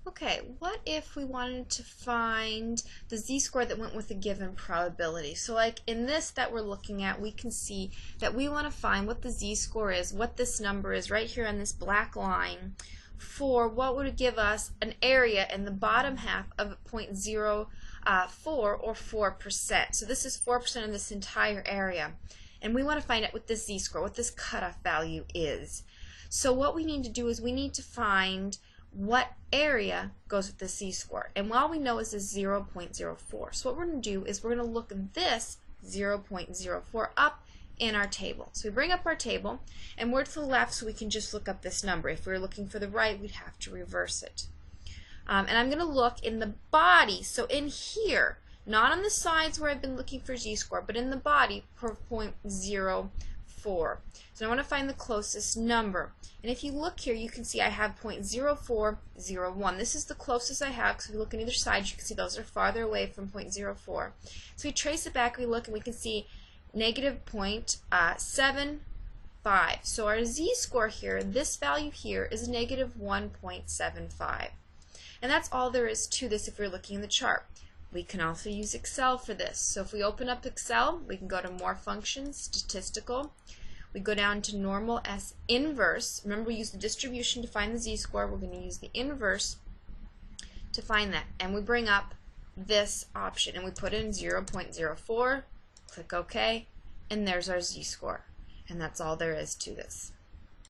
Okay, what if we wanted to find the z-score that went with a given probability? So like in this that we're looking at, we can see that we want to find what the z-score is, what this number is right here on this black line, for what would give us an area in the bottom half of 0.04 or 4%. So this is 4% of this entire area. And we want to find out what this z-score, what this cutoff value is. So what we need to do is we need to find what area goes with the z-score. And all we know is this 0.04. So what we're going to do is we're going to look this 0.04 up in our table. So we bring up our table and we're to the left so we can just look up this number. If we were looking for the right, we'd have to reverse it. And I'm going to look in the body, so in here, not on the sides where I've been looking for z-score, but in the body for 0.04. So I want to find the closest number. And if you look here, you can see I have 0.0401. This is the closest I have, because if you look on either side, you can see those are farther away from 0.04. So we trace it back, we look, and we can see negative 0.75. So our z-score here, this value here, is negative 1.75. And that's all there is to this if we're looking in the chart. We can also use Excel for this. So if we open up Excel, we can go to More Functions, Statistical. We go down to Normal S Inverse. Remember, we use the distribution to find the z-score. We're going to use the inverse to find that. And we bring up this option, and we put in 0.04, click OK, and there's our z-score. And that's all there is to this.